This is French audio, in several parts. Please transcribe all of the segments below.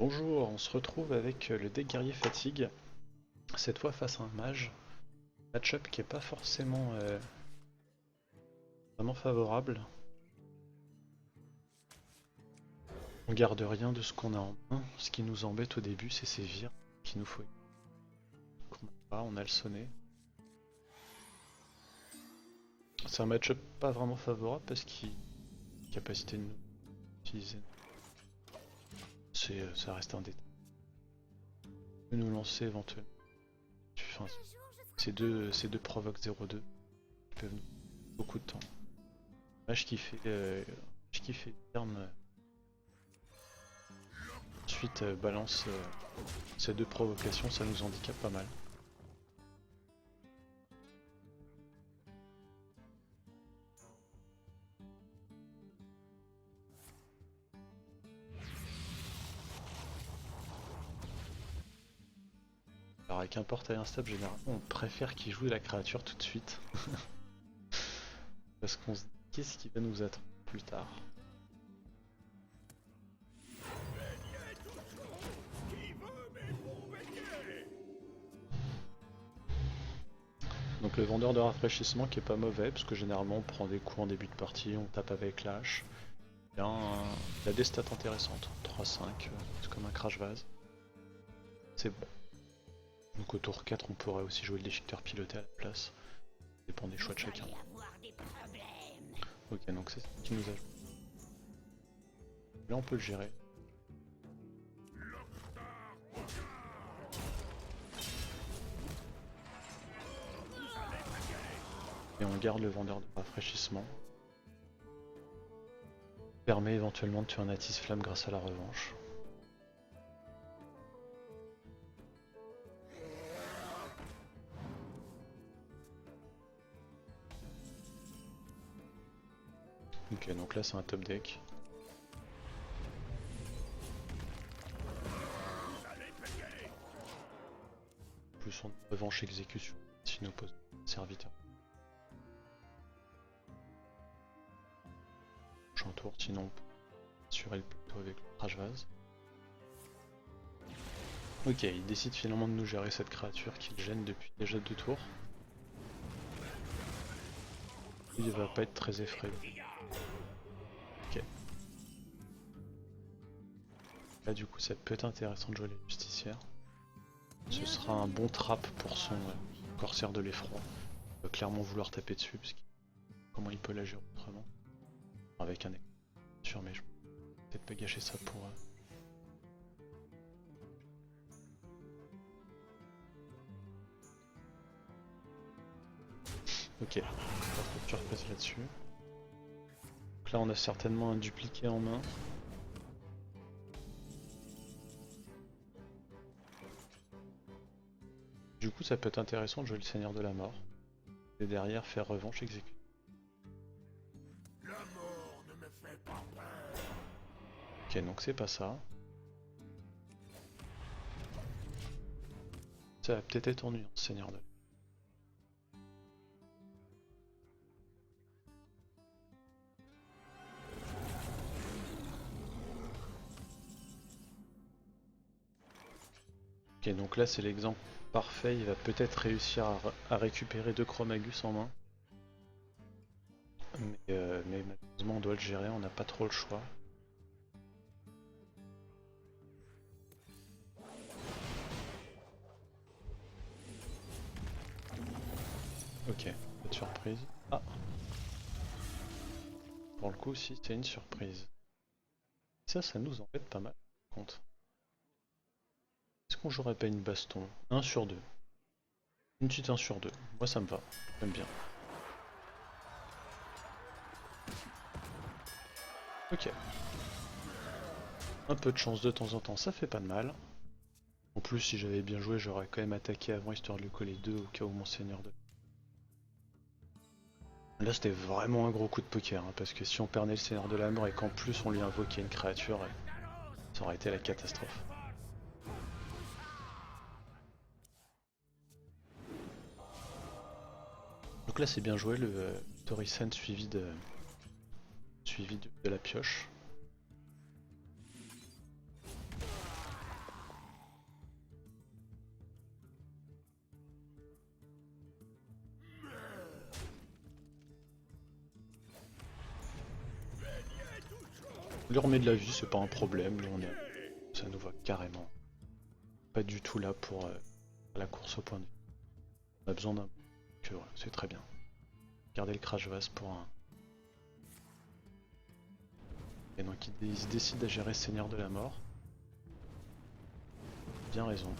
Bonjour, on se retrouve avec le deck guerrier fatigue, cette fois face à un mage. Match-up qui est pas forcément vraiment favorable. On garde rien de ce qu'on a en main. Ce qui nous embête au début, c'est ces vires qu'il nous faut. Qu'on n'a pas, on a le sonnet. C'est un match-up pas vraiment favorable parce qu'il a la capacité de nous utiliser. Ça reste un détail. On peut nous lancer éventuellement. Enfin, ces deux provoques 0-2 qui peuvent nous prendre beaucoup de temps. Mage qui fait terme. Ensuite, balance ces deux provocations, ça nous handicape pas mal. Alors avec un portail instable, généralement on préfère qu'il joue la créature tout de suite. Parce qu'on se dit qu'est-ce qui va nous attendre plus tard. Donc le vendeur de rafraîchissement qui est pas mauvais, parce que généralement on prend des coups en début de partie, on tape avec l'âge. Il a des stats intéressantes, 3-5, c'est comme un crash vase. C'est bon. Donc au tour 4 on pourrait aussi jouer le déchiqueteur piloté à la place. Ça dépend des choix de chacun. Ok, donc c'est ce qui nous a joué. Là on peut le gérer. Et on garde le vendeur de rafraîchissement. Permet éventuellement de tuer un Atis Flamme grâce à la revanche. Ok, donc là c'est un top deck. Plus on revanche exécution si nous pose serviteur. Prochain tour, sinon on peut assurer le plateau avec le crash vase. Ok, il décide finalement de nous gérer cette créature qui le gêne depuis déjà 2 tours. Il va pas être très effrayé. Ok. Là du coup ça peut être intéressant de jouer les justicières. Ce sera un bon trap pour son corsaire de l'effroi. Il va clairement vouloir taper dessus parce que comment il peut la gérer autrement. Avec un sûr mais je vais peut-être pas gâcher ça pour... Ok, pas trop de surprise là-dessus. Donc là on a certainement un dupliqué en main. Du coup ça peut être intéressant de jouer le Seigneur de la Mort. Et derrière faire revanche exécute. Ok, donc c'est pas ça. Ça va peut-être être ennuyant, Seigneur de la Mort. Ok, donc là c'est l'exemple parfait, il va peut-être réussir à récupérer 2 Chromagus en main. Mais malheureusement on doit le gérer, on n'a pas trop le choix. Ok, pas de surprise. Ah, pour le coup si c'est une surprise. Ça nous embête pas mal par contre. Est-ce qu'on jouerait pas une baston? 1 sur 2. Une petite 1 sur 2. Moi ça me va, j'aime bien. Ok. Un peu de chance de temps en temps, ça fait pas de mal. En plus, si j'avais bien joué, j'aurais quand même attaqué avant histoire de lui coller 2 au cas où mon seigneur de... Là, c'était vraiment un gros coup de poker, hein, parce que si on perdait le seigneur de la mort et qu'en plus on lui invoquait une créature, ça aurait été la catastrophe. Donc là, c'est bien joué, le Torisen suivi de la pioche. lui remet de la vie, c'est pas un problème, ça nous va carrément. Pas du tout là pour la course au point de vie. On a besoin d'un... que voilà, c'est très bien. Gardez le crash vase pour un... Et donc il se décide à gérer Seigneur de la Mort. Bien raison.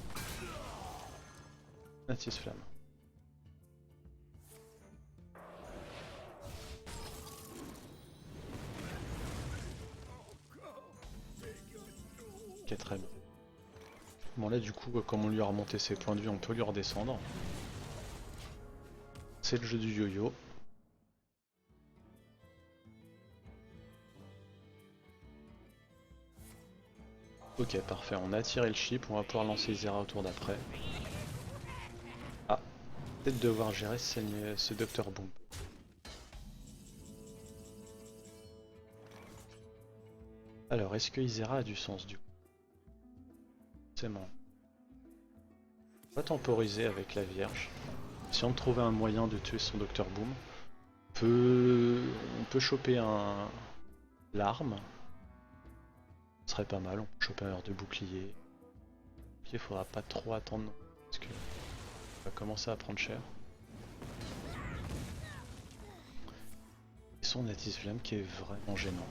Natis Flamme. Ok, très bien. Bon là du coup, comme on lui a remonté ses points de vie, on peut lui redescendre. C'est le jeu du yo-yo. Ok, parfait, on a attiré le chip, on va pouvoir lancer Isera au tour d'après. Ah, peut-être devoir gérer ce Dr Boom. Alors, est-ce que Isera a du sens du coup? C'est bon. On va temporiser avec la Vierge. Si on trouvait un moyen de tuer son Dr Boom, on peut choper l'arme. Ce serait pas mal, on peut choper un heure de bouclier. Il faudra pas trop attendre parce que on va commencer à prendre cher. Et son Natis Flamme qui est vraiment gênant.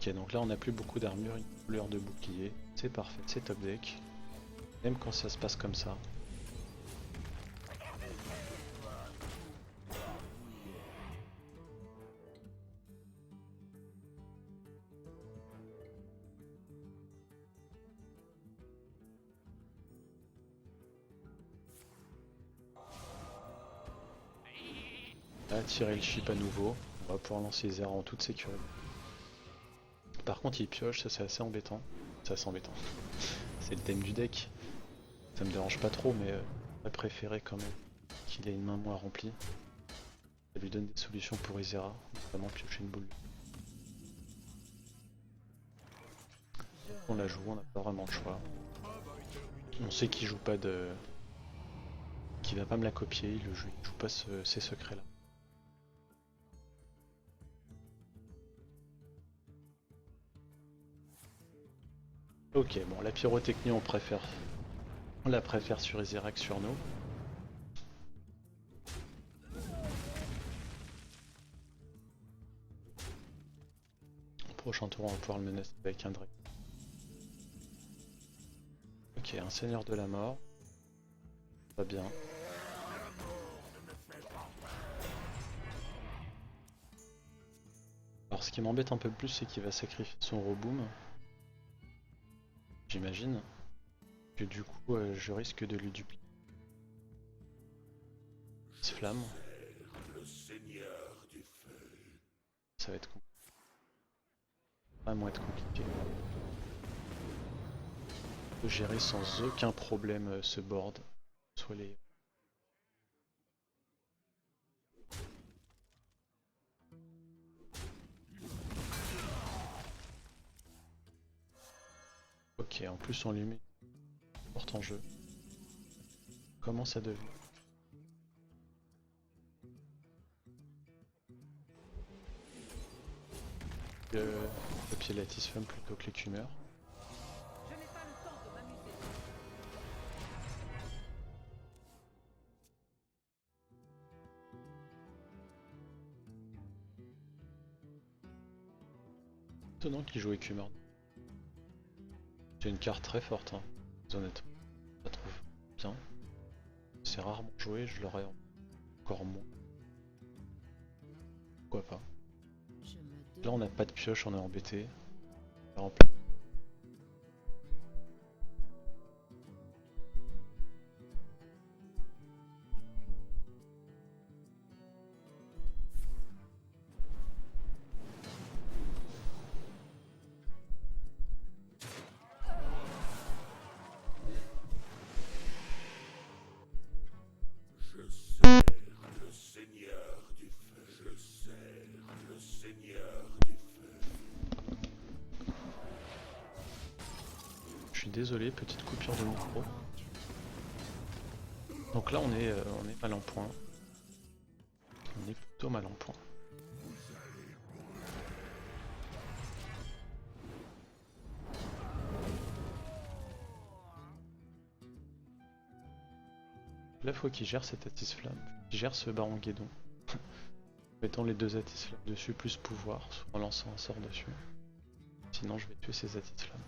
Ok, donc là on n'a plus beaucoup d'armure, une couleur de bouclier, c'est parfait, c'est top deck. Même quand ça se passe comme ça. Là, tirer le chip à nouveau, on va pouvoir lancer les airs en toute sécurité. Par contre il pioche, ça c'est assez embêtant. C'est assez embêtant. C'est le thème du deck. Ça me dérange pas trop, mais j'aurais préféré quand même qu'il ait une main moins remplie. Ça lui donne des solutions pour Isera, notamment piocher une boule. On la joue, on n'a pas vraiment le choix. On sait qu'il joue pas de... qu'il va pas me la copier, il joue pas ces secrets là. Ok, bon la pyrotechnie on la préfère sur Isera que sur nous. Prochain tour on va pouvoir le menacer avec un Drake. Ok, un Seigneur de la Mort. Pas bien. Alors ce qui m'embête un peu plus c'est qu'il va sacrifier son Roboom. J'imagine que du coup je risque de lui dupliquer. Flamme. Ça va être compliqué. Vraiment être compliqué. On peut gérer sans aucun problème ce board. Soit les... Ok, en plus on lui met une porte en jeu. Comment ça devient? Le pied Lattice Flamme plutôt que l'écumeur. Étonnant qu'il joue écumeur. C'est une carte très forte, hein, honnêtement. Je la trouve bien. C'est rarement joué, je l'aurais encore moins. Pourquoi pas. Là on n'a pas de pioche, on est embêté. Je suis désolé, petite coupure de micro. Donc là on est mal en point. On est plutôt mal en point. Là faut qu'il gère cette Atis Flamme, qu'il gère ce Baron Guédon. Mettant les deux Atis Flamme dessus plus pouvoir, en lançant un sort dessus. Sinon je vais tuer ces Atis Flamme.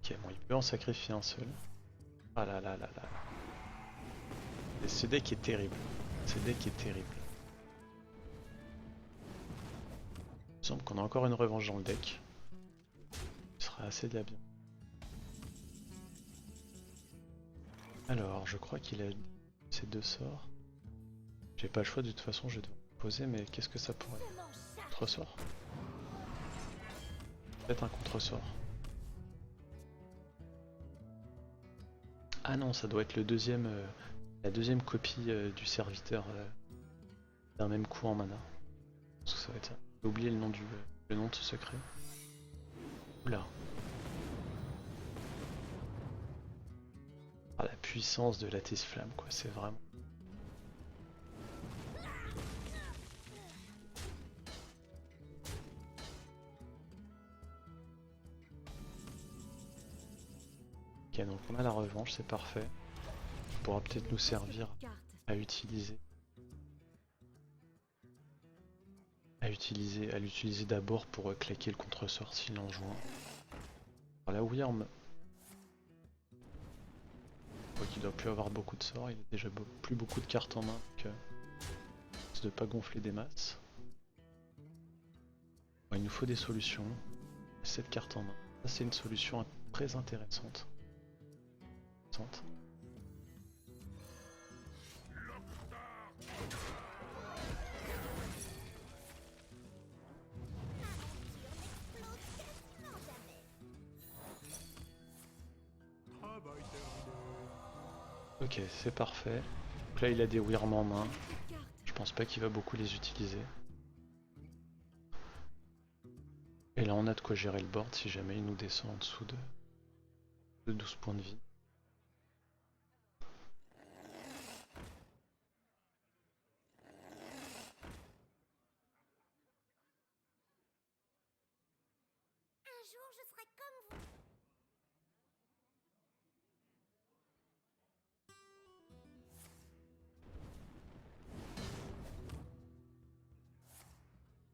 Ok, bon il peut en sacrifier un seul. Ah là là là là. Et ce deck est terrible. Ce deck est terrible. Il me semble qu'on a encore une revanche dans le deck. Ce sera assez bien. Alors, je crois qu'il a ces deux sorts. J'ai pas le choix de toute façon, je vais devoir poser, mais qu'est-ce que ça pourrait être? Contre-sort. Peut-être un contre-sort. Ah non, ça doit être le deuxième, la deuxième copie du serviteur d'un même coup en mana. Parce que ça va être ça. J'ai oublié le nom le nom de ce secret. Oula. Ah, la puissance de l'Atis Flamme, quoi, c'est vraiment... Ok, donc on a la revanche, c'est parfait. Ça pourra peut-être nous servir à l'utiliser d'abord pour claquer le contre-sort s'il en joue un. Alors la Wyrm, il doit plus avoir beaucoup de sorts, il a déjà plus beaucoup de cartes en main, donc de pas gonfler des masses. Bon, il nous faut des solutions. Cette carte en main, ça c'est une solution très intéressante. Ok, c'est parfait. Donc là il a des Wyrm en main. Je pense pas qu'il va beaucoup les utiliser. Et là on a de quoi gérer le board si jamais il nous descend en dessous de 12 points de vie. Un jour je serai comme vous.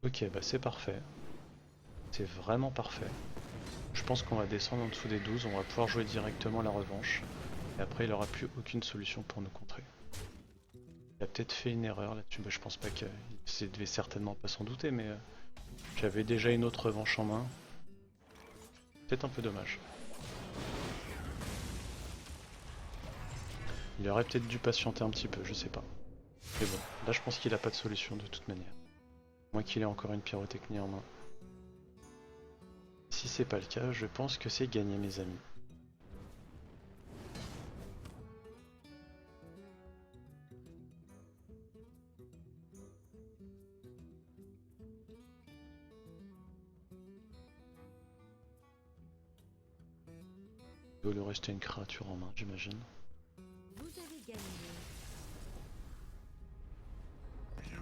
Ok, bah c'est parfait. C'est vraiment parfait. Je pense qu'on va descendre en dessous des 12, on va pouvoir jouer directement la revanche. Et après il aura plus aucune solution pour nous contrer. Il a peut-être fait une erreur là-dessus, bah, je pense pas qu'il devait certainement pas s'en douter, mais j'avais déjà une autre revanche en main. Peut-être un peu dommage. Il aurait peut-être dû patienter un petit peu, je sais pas. Mais bon, là je pense qu'il a pas de solution de toute manière. Moins qu'il ait encore une pyrotechnie en main. Si c'est pas le cas, je pense que c'est gagné mes amis. Il doit lui rester une créature en main, j'imagine. Vous avez gagné.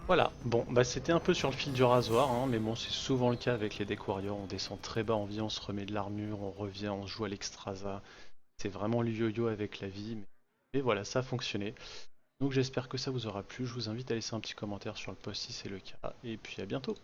Voilà, bon, bah c'était un peu sur le fil du rasoir, hein, mais bon, c'est souvent le cas avec les decks warriors, on descend très bas en vie, on se remet de l'armure, on revient, on joue à l'extrasa. C'est vraiment le yo-yo avec la vie, mais voilà, ça a fonctionné. Donc j'espère que ça vous aura plu, je vous invite à laisser un petit commentaire sur le post si c'est le cas, et puis à bientôt.